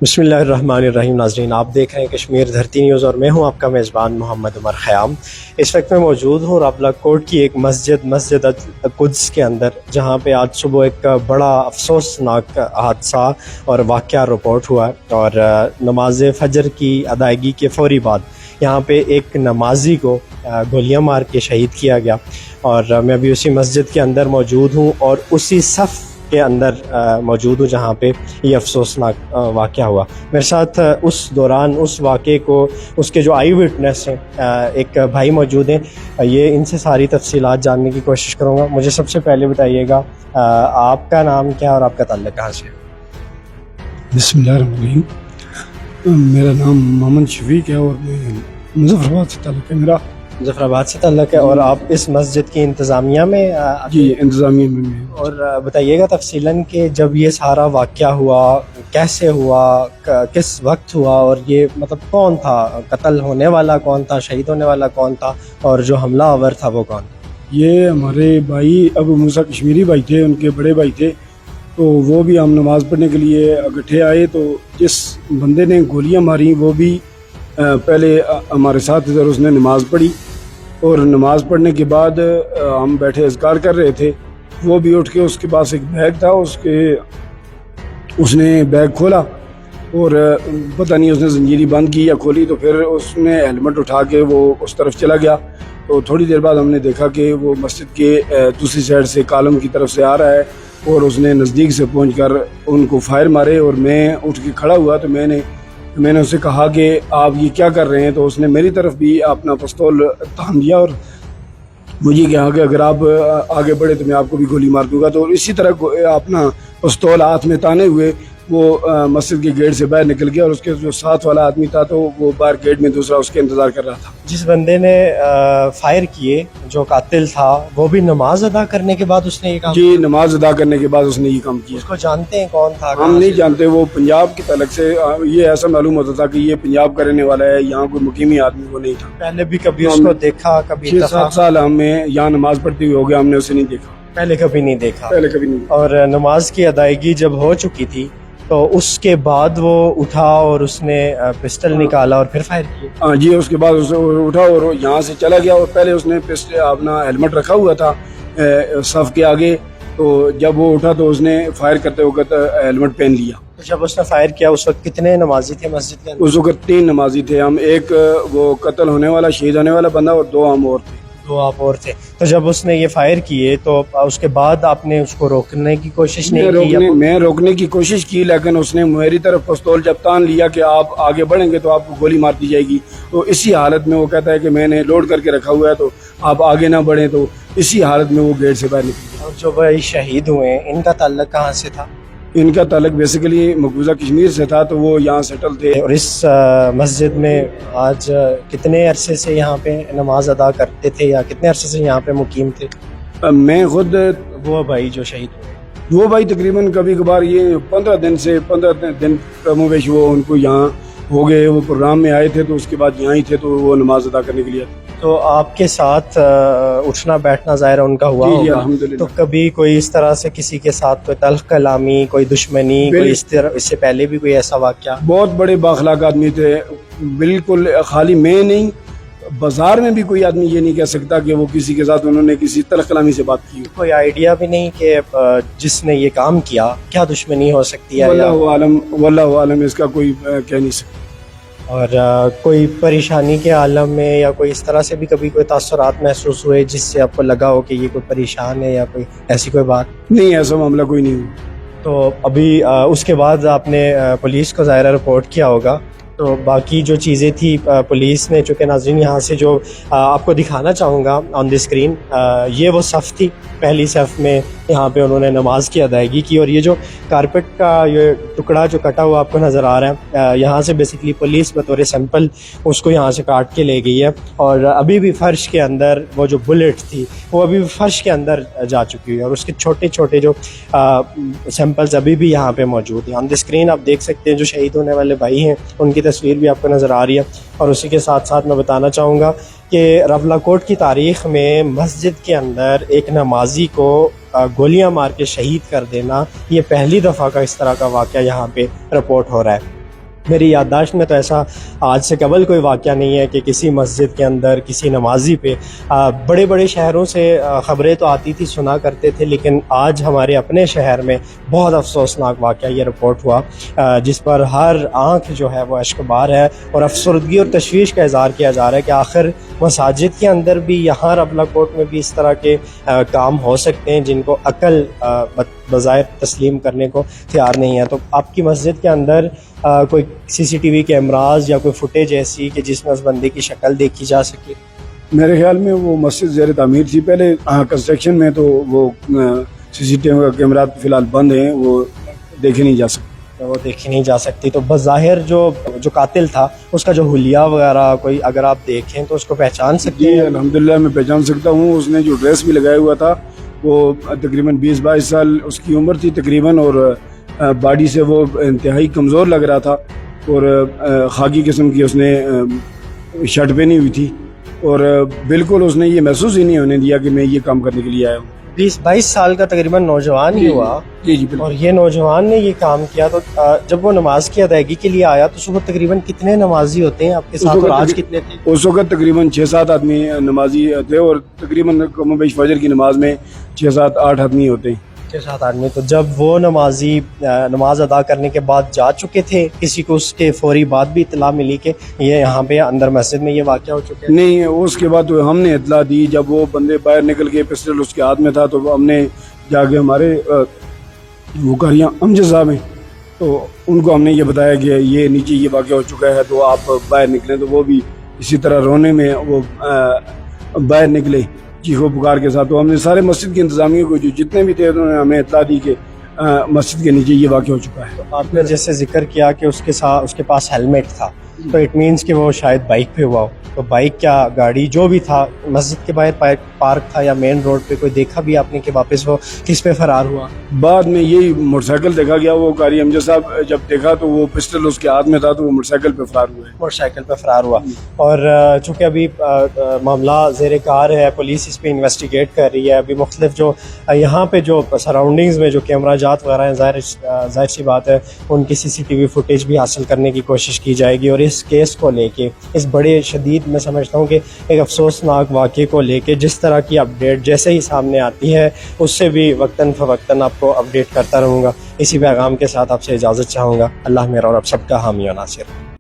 बिस्मिल्लाहिर्रहमानिर्रहीम। नाज़रीन, आप देख रहे हैं कश्मीर धरती न्यूज़ और मैं हूं आपका मेज़बान मोहम्मद उमर ख़याम। इस वक्त मैं मौजूद हूं रावलाकोट की एक मस्जिद अल-कुद्स के अंदर, जहां पे आज सुबह एक बड़ा अफसोसनाक हादसा और वाक़या रिपोर्ट हुआ और नमाज फ़जर की अदायगी के फ़ौरी बाद यहाँ पे एक नमाजी को गोलियां मार के शहीद किया गया। और मैं अभी उसी मस्जिद के अंदर मौजूद हूँ और उसी सफ़ के अंदर मौजूद हूँ जहाँ पे ये अफसोसनाक वाक़या हुआ। मेरे साथ उस दौरान उस वाक़े को उसके जो आई विटनेस हैं एक भाई मौजूद हैं। ये इनसे सारी तफसीलात जानने की कोशिश करूँगा। मुझे सबसे पहले बताइएगा आपका नाम क्या है और आपका ताल्लुक कहाँ से है? बिस्मिल्लाहिर्रहमानिर्रहीम। मेरा नाम मोहम्मद शफीक है और मैं मुजफ्फराबाद से ताल्लुक है मेरा। मुजफ्फराबाद से ताल्लुक है और आप इस मस्जिद की इंतज़ामिया में जी इंतज़ामिया में मैं। और बताइएगा तफसीलन कि जब ये सारा वाक़या हुआ कैसे हुआ, किस वक्त हुआ और ये मतलब कौन था, कत्ल होने वाला कौन था, शहीद होने वाला कौन था और जो हमलावर था वो कौन? ये हमारे भाई अबू मूसा कश्मीरी भाई थे, उनके बड़े भाई थे। तो वो भी हम नमाज़ पढ़ने के लिए इकट्ठे आए तो जिस बंदे ने गोलियां मारी वो भी पहले हमारे साथ इधर उसने नमाज़ पढ़ी और नमाज़ पढ़ने के बाद हम बैठे अज़कार कर रहे थे। वो भी उठ के उसके पास एक बैग था, उसने बैग खोला और पता नहीं उसने जंजीरी बंद की या खोली, तो फिर उसने हेलमेट उठा के वो उस तरफ चला गया। तो थोड़ी देर बाद हमने देखा कि वो मस्जिद के दूसरी साइड से कॉलम की तरफ से आ रहा है और उसने नज़दीक से पहुंचकर उनको फायर मारे और मैं उठ के खड़ा हुआ। तो मैंने उससे कहा कि आप ये क्या कर रहे हैं, तो उसने मेरी तरफ भी अपना पिस्तौल तान दिया और मुझे कहा कि अगर आप आगे बढ़े तो मैं आपको भी गोली मार दूंगा। तो इसी तरह अपना पिस्तौल हाथ में ताने हुए वो मस्जिद के गेट से बाहर निकल गया और उसके जो साथ वाला आदमी था तो वो बाहर गेट में दूसरा उसके इंतजार कर रहा था। जिस बंदे ने फायर किए, जो कातिल था, वो भी नमाज अदा करने के बाद उसने ये काम? जी, नमाज अदा करने के बाद उसने ये काम किया। उसको जानते हैं कौन था? हम नहीं जानते, वो पंजाब की तलक से ये ऐसा मालूम होता था कि ये पंजाब का रहने वाला है, यहाँ कोई मुकीमी आदमी वो नहीं था। पहले भी कभी उसको देखा? कभी 6-7 साल हमें यहाँ नमाज पढ़ते हुए हो गया, हमने उसे नहीं देखा। पहले कभी नहीं देखा? पहले कभी नहीं। और नमाज की अदायगी जब हो चुकी थी तो उसके बाद वो उठा और उसने पिस्टल निकाला और फिर फायर किया? हाँ जी, उसके बाद उसे उठा और यहाँ से चला गया और पहले उसने पिस्टल अपना हेलमेट रखा हुआ था सफ के आगे। तो जब वो उठा तो उसने फायर करते वक्त हेलमेट पहन लिया। तो जब उसने फायर किया उस वक्त कितने नमाजी थे मस्जिद के अंदर? उस वक्त 3 नमाजी थे हम, एक वो कत्ल होने वाला शहीद होने वाला बंदा और 2 हम और थे। 2 आप और थे। तो जब उसने ये फायर किए तो उसके बाद आपने उसको रोकने की कोशिश नहीं की? मैं रोकने की कोशिश की, लेकिन उसने मेरी तरफ पिस्तौल जब तान लिया कि आप आगे बढ़ेंगे तो आपको गोली मार दी जाएगी। तो इसी हालत में वो कहता है कि मैंने लोड करके रखा हुआ है तो आप आगे ना बढ़ें। तो इसी हालत में वो गेट से बाहर निकल गया। और जो भाई शहीद हुए इनका ताल्लुक कहाँ से था? इनका ताल्लुक बेसिकली मकबूजा कश्मीर से था, तो वो यहाँ सेटल थे। और इस मस्जिद में आज कितने अरसे से यहाँ पे नमाज अदा करते थे या कितने अरसे से यहाँ पे मुकीम थे? मैं खुद वो भाई जो शहीद हुए, वो भाई तकरीबन कभी कभार ये 15 दिन कमोवेश वो उनको यहाँ हो गए। वो प्रोग्राम में आए थे तो उसके बाद यहाँ ही थे, तो वो नमाज अदा करने के लिए। तो आपके साथ उठना बैठना ज़ाहिर उनका हुआ होगा, तो कभी कोई इस तरह से किसी के साथ कोई तल्ख कलामी, कोई दुश्मनी, कोई इस तरह, इससे पहले भी कोई ऐसा वाक़या? बहुत बड़े बाखलाक आदमी थे, बिल्कुल खाली मैं नहीं, बाजार में भी कोई आदमी ये नहीं कह सकता कि वो किसी के साथ उन्होंने किसी तल्ख कलामी से बात की। कोई आइडिया भी नहीं कि जिसने ये काम किया क्या दुश्मनी हो सकती है? वल्लाहु आलम, इसका कोई कह नहीं सकता। और कोई परेशानी के आलम में या कोई इस तरह से भी कभी कोई तासुरात महसूस हुए जिससे आपको लगा हो कि ये कोई परेशान है या कोई ऐसी कोई बात? नहीं, ऐसा मामला कोई नहीं हुआ। तो अभी उसके बाद आपने पुलिस को ज़ाहिर रिपोर्ट किया होगा, तो बाकी जो चीज़ें थी पुलिस ने, चूँकि नाज़रीन यहाँ से जो आपको दिखाना चाहूँगा ऑन द स्क्रीन, ये वो सफ़ थी, पहली सफ़ में यहाँ पे उन्होंने नमाज की अदायगी की। और ये जो कारपेट का ये टुकड़ा जो कटा हुआ आपको नज़र आ रहा है, यहाँ से बेसिकली पुलिस बतौर सैंपल उसको यहाँ से काट के ले गई है। और अभी भी फ़र्श के अंदर वो जो बुलेट थी वो अभी भी फ़र्श के अंदर जा चुकी है और उसके छोटे छोटे जो सैंपल्स अभी भी यहाँ पे मौजूद हैं। ऑन द स्क्रीन आप देख सकते हैं जो शहीद होने वाले भाई हैं उनकी तस्वीर भी आपको नज़र आ रही है। और उसी के साथ साथ मैं बताना चाहूँगा कि रावलाकोट की तारीख़ में मस्जिद के अंदर एक नमाजी को गोलियां मार के शहीद कर देना, ये पहली दफ़ा का इस तरह का वाक़या यहाँ पे रिपोर्ट हो रहा है। میری یادداشت میں تو ایسا آج سے قبل کوئی واقعہ نہیں ہے کہ کسی مسجد کے اندر کسی نمازی پہ بڑے بڑے شہروں سے خبریں تو آتی تھی، سنا کرتے تھے، لیکن آج ہمارے اپنے شہر میں بہت افسوسناک واقعہ یہ رپورٹ ہوا جس پر ہر آنکھ جو ہے وہ اشکبار ہے اور افسردگی اور تشویش کا اظہار کیا جا رہا ہے کہ آخر مساجد کے اندر بھی، یہاں ربلا کوٹ میں بھی اس طرح کے کام ہو سکتے ہیں جن کو عقل بظاہر تسلیم کرنے کو تیار نہیں ہے۔ تو آپ کی مسجد کے اندر کوئی سی سی ٹی وی کیمراز یا کوئی فوٹیج ایسی کہ جس میں اس بندے کی شکل دیکھی جا سکے؟ میرے خیال میں وہ مسجد زیر تعمیر تھی پہلے، کنسٹرکشن میں، تو وہ سی سی ٹی وی کیمرات فی الحال بند ہیں، وہ دیکھے نہیں جا سکتے، وہ دیکھی نہیں جا سکتی۔ تو بظاہر جو قاتل تھا اس کا جو حلیہ وغیرہ کوئی اگر آپ دیکھیں تو اس کو پہچان سکتے جی ہیں؟ الحمدللہ میں پہچان سکتا ہوں۔ اس نے جو ڈریس بھی لگایا ہوا تھا وہ تقریباً 20-22 سال اس کی عمر تھی تقریباً، اور باڈی سے وہ انتہائی کمزور لگ رہا تھا، اور خاکی قسم کی اس نے شرٹ پہنی ہوئی تھی، اور بالکل اس نے یہ محسوس ہی نہیں ہونے دیا کہ میں یہ کام کرنے کے لیے آیا ہوں۔ 20-22 سال کا تقریباً نوجوان ہی ہوا، جی جی بالکل۔ اور یہ نوجوان نے یہ کام کیا۔ تو جب وہ نماز کی ادائیگی کے لیے آیا تو اس وقت تقریباً کتنے نمازی ہوتے ہیں آپ کے ساتھ، اور آج کتنے تھے؟ اس وقت تقریباً 6-7 آدمی نمازی تھے، اور تقریباً کم و بیش فجر کی نماز میں 6-7-8 آدمی ہوتے ہیں۔ 6-7 آدمی۔ تو جب وہ نمازی نماز ادا کرنے کے بعد جا چکے تھے، کسی کو اس کے فوری بعد بھی اطلاع ملی کہ یہ یہاں پہ اندر مسجد میں یہ واقعہ ہو چکا ہے؟ نہیں، اس کے بعد تو ہم نے اطلاع دی، جب وہ بندے باہر نکل کے پسٹل اس کے ہاتھ میں تھا، تو ہم نے جا کے ہمارے وہ قاریاں امجد صاحب ہیں، تو ان کو ہم نے یہ بتایا کہ یہ نیچے یہ واقعہ ہو چکا ہے، تو آپ باہر نکلیں۔ تو وہ بھی اسی طرح رونے میں وہ باہر نکلے چیخو پکار کے ساتھ۔ تو ہم نے سارے مسجد کی انتظامیہ کو جو جتنے بھی تھے انہوں نے ہمیں اطلاع دی کہ مسجد کے نیچے یہ واقعہ ہو چکا ہے۔ آپ نے جیسے ذکر کیا کہ اس کے پاس ہیلمٹ تھا، تو اٹ مینس کہ وہ شاید بائک پہ ہوا ہو۔ تو بائک کیا گاڑی جو بھی تھا مسجد کے باہر پارک تھا یا مین روڈ پہ؟ کوئی دیکھا بھی آپ نے کہ واپس وہ کس پہ فرار ہوا؟ بعد میں یہی موٹر سائیکل دیکھا گیا، وہ قاری امجد صاحب جب دیکھا تو وہ پسٹل اس کے ہاتھ میں تھا، تو وہ موٹر سائیکل پہ فرار ہوئے۔ موٹر سائیکل پہ فرار ہوا، اور چونکہ ابھی معاملہ زیر کار ہے، پولیس اس پہ انویسٹیگیٹ کر رہی ہے۔ ابھی مختلف جو یہاں پہ جو سراؤنڈنگز میں جو کیمرہ جات وغیرہ ہیں، ظاہر سی بات ہے ان کی سی سی ٹی وی فوٹیج بھی حاصل کرنے کی کوشش کی جائے گی، اور اس کیس کو لے کے، اس بڑے شدید میں سمجھتا ہوں کہ ایک افسوسناک واقعے کو لے کے جس طرح کی اپڈیٹ جیسے ہی سامنے آتی ہے اس سے بھی وقتاً فوقتاً آپ کو اپڈیٹ کرتا رہوں گا۔ اسی پیغام کے ساتھ آپ سے اجازت چاہوں گا۔ اللہ میرا اور آپ سب کا حامی و ناصر۔